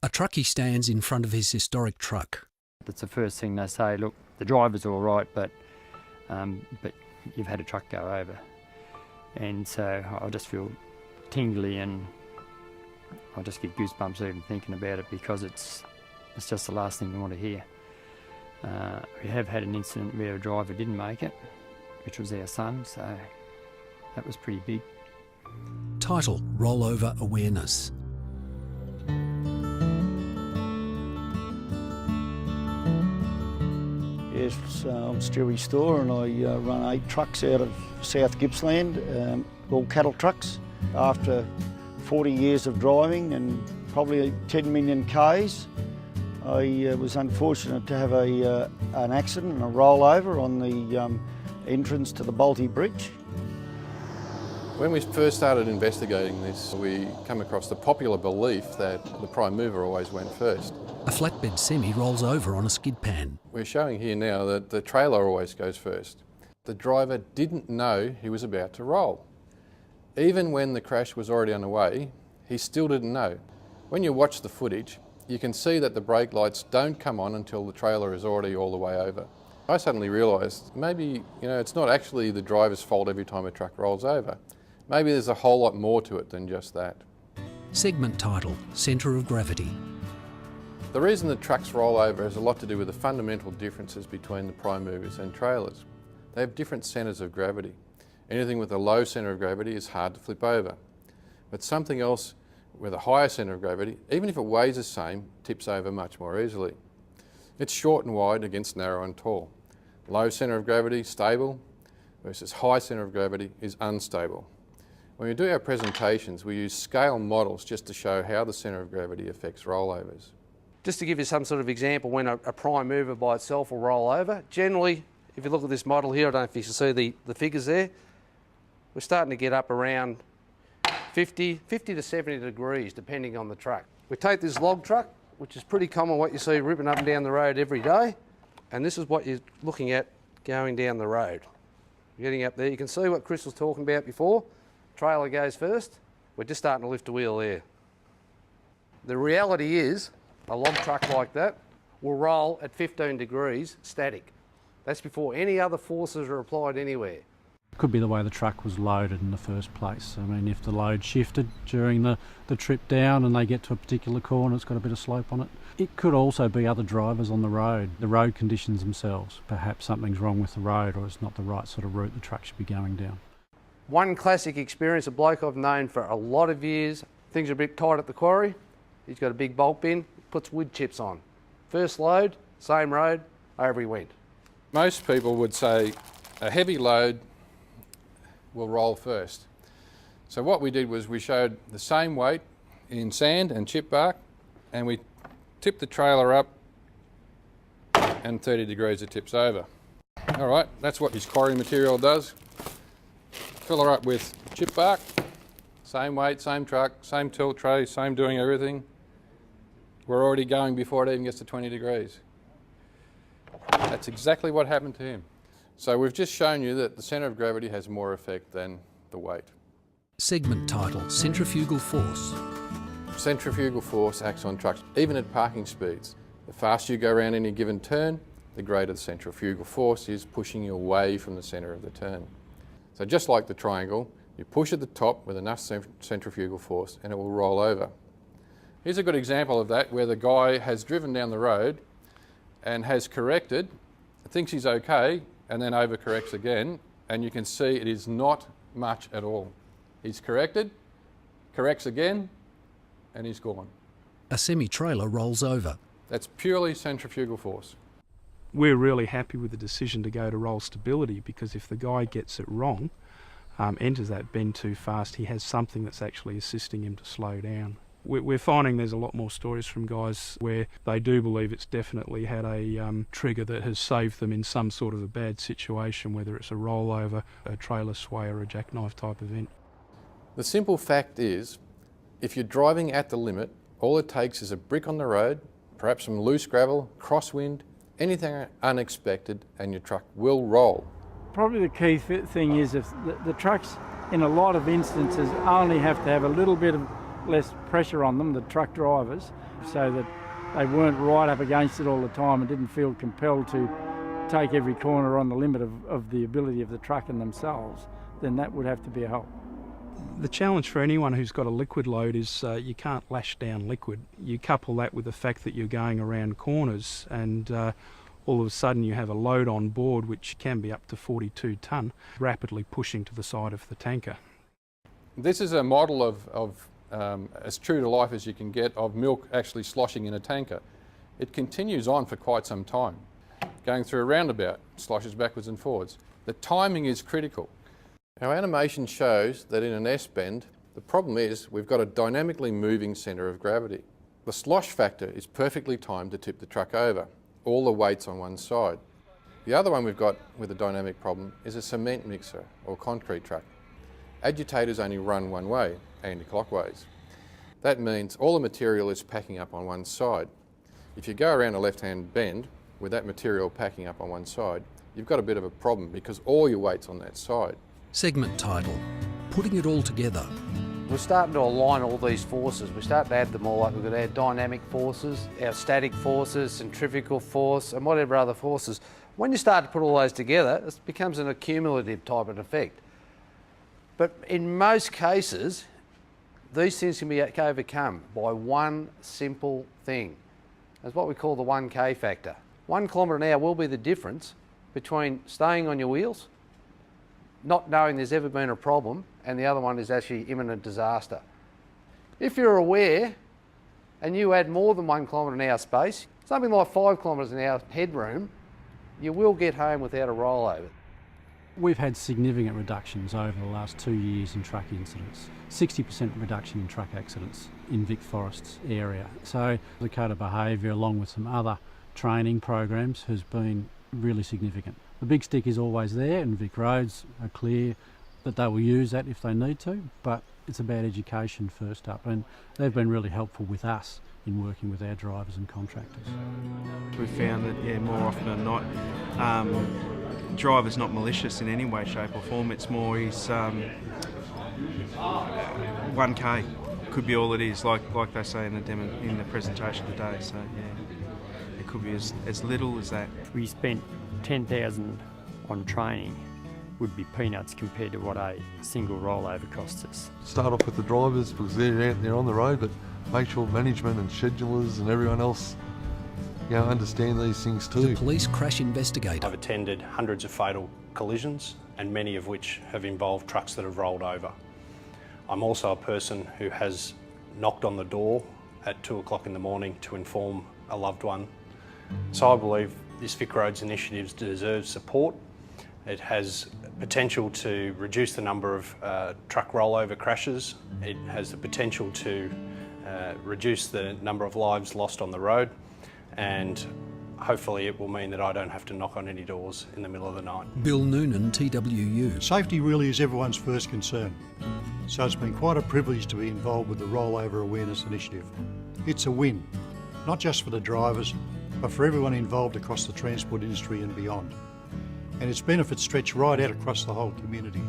A truckie stands in front of his historic truck. That's the first thing they say, look, the driver's all right, but you've had a truck go over. And so I just feel tingly and I just get goosebumps even thinking about it, because it's just the last thing you want to hear. We have had an incident where a driver didn't make it, which was our son, so that was pretty big. Title: Rollover Awareness. Yes, I'm Stewie Store and I run 8 trucks out of South Gippsland, all cattle trucks. After 40 years of driving and probably 10 million Ks, I was unfortunate to have an accident and a rollover on the entrance to the Balti Bridge. When we first started investigating this, we come across the popular belief that the prime mover always went first. A flatbed semi rolls over on a skid pan. We're showing here now that the trailer always goes first. The driver didn't know he was about to roll. Even when the crash was already underway, he still didn't know. When you watch the footage, you can see that the brake lights don't come on until the trailer is already all the way over. I suddenly realised maybe, it's not actually the driver's fault every time a truck rolls over. Maybe there's a whole lot more to it than just that. Segment title: Centre of Gravity. The reason that trucks roll over has a lot to do with the fundamental differences between the prime movers and trailers. They have different centres of gravity. Anything with a low centre of gravity is hard to flip over. But something else with a higher centre of gravity, even if it weighs the same, tips over much more easily. It's short and wide against narrow and tall. Low centre of gravity, stable, versus high centre of gravity is unstable. When we do our presentations, we use scale models just to show how the centre of gravity affects rollovers. Just to give you some sort of example, when a prime mover by itself will roll over, generally, if you look at this model here, I don't know if you can see the figures there, we're starting to get up around 50 to 70 degrees, depending on the truck. We take this log truck, which is pretty common, what you see ripping up and down the road every day, and this is what you're looking at going down the road. Getting up there, you can see what Chris was talking about before. Trailer goes first, we're just starting to lift the wheel there. The reality is, a log truck like that will roll at 15 degrees static. That's before any other forces are applied anywhere. Could be the way the truck was loaded in the first place. I mean, if the load shifted during the trip down and they get to a particular corner, it's got a bit of slope on it. It could also be other drivers on the road conditions themselves. Perhaps something's wrong with the road or it's not the right sort of route the truck should be going down. One classic experience, a bloke I've known for a lot of years, things are a bit tight at the quarry, he's got a big bulk bin, puts wood chips on. First load, same road, over he went. Most people would say a heavy load will roll first. So what we did was we showed the same weight in sand and chip bark, and we tipped the trailer up and 30 degrees it tips over. All right, that's what his quarry material does. Fill her up with chip bark, same weight, same truck, same tilt tray, same doing everything. We're already going before it even gets to 20 degrees. That's exactly what happened to him. So we've just shown you that the centre of gravity has more effect than the weight. Segment title: Centrifugal Force. Centrifugal force acts on trucks, even at parking speeds. The faster you go around any given turn, the greater the centrifugal force is pushing you away from the centre of the turn. So just like the triangle, you push at the top with enough centrifugal force and it will roll over. Here's a good example of that, where the guy has driven down the road and has corrected, thinks he's okay, and then overcorrects again, and you can see it is not much at all. He's corrected, corrects again, and he's gone. A semi-trailer rolls over. That's purely centrifugal force. We're really happy with the decision to go to roll stability, because if the guy gets it wrong, enters that bend too fast, he has something that's actually assisting him to slow down. We're finding there's a lot more stories from guys where they do believe it's definitely had a trigger that has saved them in some sort of a bad situation, whether it's a rollover, a trailer sway or a jackknife type event. The simple fact is, if you're driving at the limit, all it takes is a brick on the road, perhaps some loose gravel, crosswind, anything unexpected, and your truck will roll. Probably the key thing is if the trucks, in a lot of instances, only have to have a little bit of less pressure on them, the truck drivers, so that they weren't right up against it all the time and didn't feel compelled to take every corner on the limit of the ability of the truck and themselves, then that would have to be a help. The challenge for anyone who's got a liquid load is you can't lash down liquid. You couple that with the fact that you're going around corners and all of a sudden you have a load on board which can be up to 42 tonne, rapidly pushing to the side of the tanker. This is a model of as true to life as you can get of milk actually sloshing in a tanker. It continues on for quite some time. Going through a roundabout, sloshes backwards and forwards. The timing is critical. Our animation shows that in an S-bend, the problem is we've got a dynamically moving centre of gravity. The slosh factor is perfectly timed to tip the truck over. All the weight's on one side. The other one we've got with a dynamic problem is a cement mixer or concrete truck. Agitators only run one way, anti-clockwise. That means all the material is packing up on one side. If you go around a left-hand bend with that material packing up on one side, you've got a bit of a problem because all your weight's on that side. Segment title, Putting It All Together. We're starting to align all these forces. We're starting to add them all up. We've got our dynamic forces, our static forces, centrifugal force, and whatever other forces. When you start to put all those together, it becomes an accumulative type of effect. But in most cases, these things can be overcome by one simple thing. That's what we call the 1K factor. 1 kilometre an hour will be the difference between staying on your wheels, not knowing there's ever been a problem, and the other one is actually imminent disaster. If you're aware and you add more than 1 kilometre an hour space, something like 5 kilometres an hour headroom, you will get home without a rollover. We've had significant reductions over the last 2 years in truck incidents. 60% reduction in truck accidents in Vic Forest's area. So the code of behaviour along with some other training programs has been really significant. The big stick is always there and Vic roads are clear that they will use that if they need to, but it's about education first up, and they've been really helpful with us in working with our drivers and contractors. We found that more often than not, driver's not malicious in any way, shape or form. It's more he's 1K could be all it is, like they say in the presentation today. So yeah, it could be as little as that. We spent 10,000 on training, would be peanuts compared to what a single rollover costs us. Start off with the drivers because they're on the road, but make sure management and schedulers and everyone else understand these things too. The police crash investigator. I've attended hundreds of fatal collisions and many of which have involved trucks that have rolled over. I'm also a person who has knocked on the door at 2 o'clock in the morning to inform a loved one. So I believe this Vic Roads initiative deserves support. It has potential to reduce the number of truck rollover crashes. It has the potential to reduce the number of lives lost on the road, and hopefully it will mean that I don't have to knock on any doors in the middle of the night. Bill Noonan, TWU. Safety really is everyone's first concern, so it's been quite a privilege to be involved with the Rollover Awareness Initiative. It's a win, not just for the drivers, but for everyone involved across the transport industry and beyond. And its benefits stretch right out across the whole community.